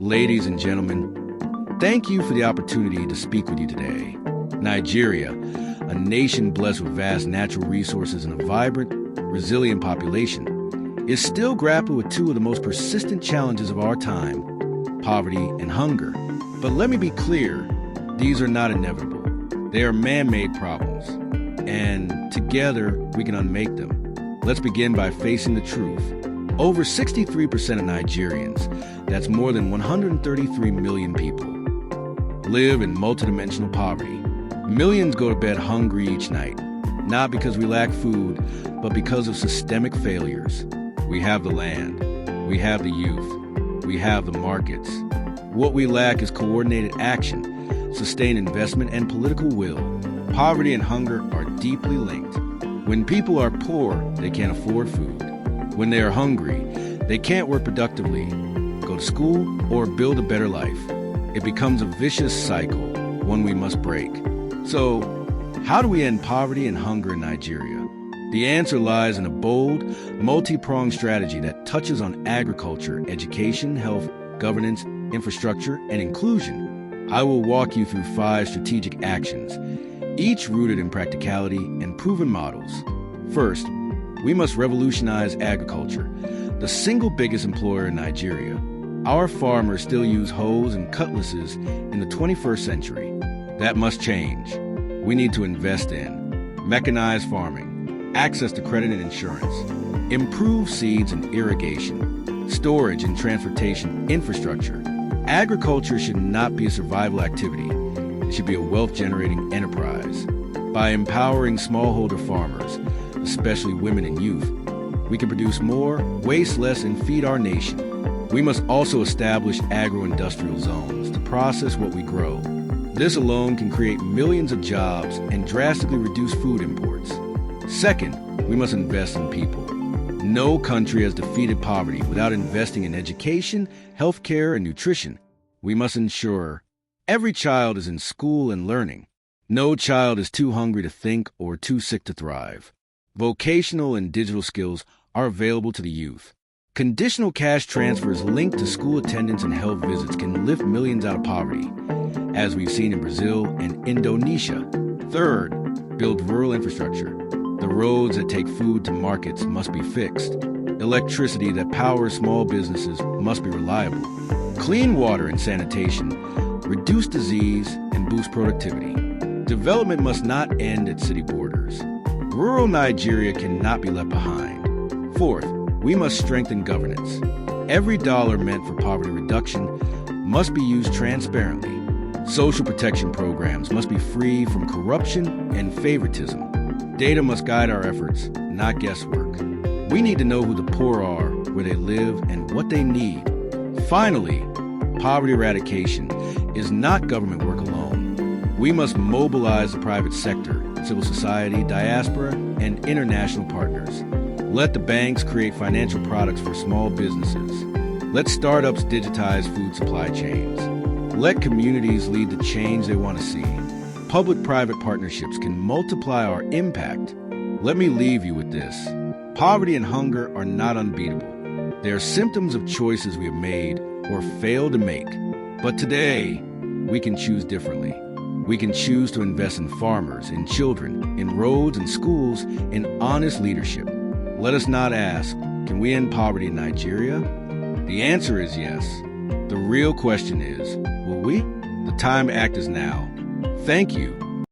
Ladies and gentlemen, thank you for the opportunity to speak with you today. Nigeria, a nation blessed with vast natural resources and a vibrant, resilient population, is still grappling with two of the most persistent challenges of our time, poverty and hunger. But let me be clear, these are not inevitable. They are man-made problems, and together we can unmake them. Let's begin by facing the truth. Over 63% of Nigerians, that's more than 133 million people, live in multidimensional poverty. Millions go to bed hungry each night, not because we lack food, but because of systemic failures. We have the land, we have the youth, we have the markets. What we lack is coordinated action, sustained investment, and political will. Poverty and hunger are deeply linked. When people are poor, they can't afford food. When they are hungry, they can't work productively, go to school, or build a better life. It becomes a vicious cycle, one we must break. So, how do we end poverty and hunger in Nigeria? The answer lies in a bold, multi-pronged strategy that touches on agriculture, education, health, governance, infrastructure, and inclusion. I will walk you through 5 strategic actions, each rooted in practicality and proven models. First, we must revolutionize agriculture, the single biggest employer in Nigeria. Our farmers still use hoes and cutlasses in the 21st century. That must change. We need to invest in mechanized farming, access to credit and insurance, improve seeds and irrigation, storage and transportation infrastructure. Agriculture should not be a survival activity. It should be a wealth-generating enterprise. By empowering smallholder farmers, especially women and youth, we can produce more, waste less, and feed our nation. We must also establish agro-industrial zones to process what we grow. This alone can create millions of jobs and drastically reduce food imports. Second, we must invest in people. No country has defeated poverty without investing in education, healthcare, and nutrition. We must ensure every child is in school and learning. No child is too hungry to think or too sick to thrive. Vocational and digital skills are available to the youth. Conditional cash transfers linked to school attendance and health visits can lift millions out of poverty, as we've seen in Brazil and Indonesia. Third, build rural infrastructure. The roads that take food to markets must be fixed. Electricity that powers small businesses must be reliable. Clean water and sanitation reduce disease and boost productivity. Development must not end at city borders. Rural Nigeria cannot be left behind. Fourth, we must strengthen governance. Every dollar meant for poverty reduction must be used transparently. Social protection programs must be free from corruption and favoritism. Data must guide our efforts, not guesswork. We need to know who the poor are, where they live, and what they need. Finally, poverty eradication is not government work alone. We must mobilize the private sector, civil society, diaspora, and international partners. Let the banks create financial products for small businesses. Let startups digitize food supply chains. Let communities lead the change they want to see. Public-private partnerships can multiply our impact. Let me leave you with this. Poverty and hunger are not unbeatable. They are symptoms of choices we have made or failed to make. But today, we can choose differently. We can choose to invest in farmers, in children, in roads and schools, in honest leadership. Let us not ask, can we end poverty in Nigeria? The answer is yes. The real question is, will we? The time to act is now. Thank you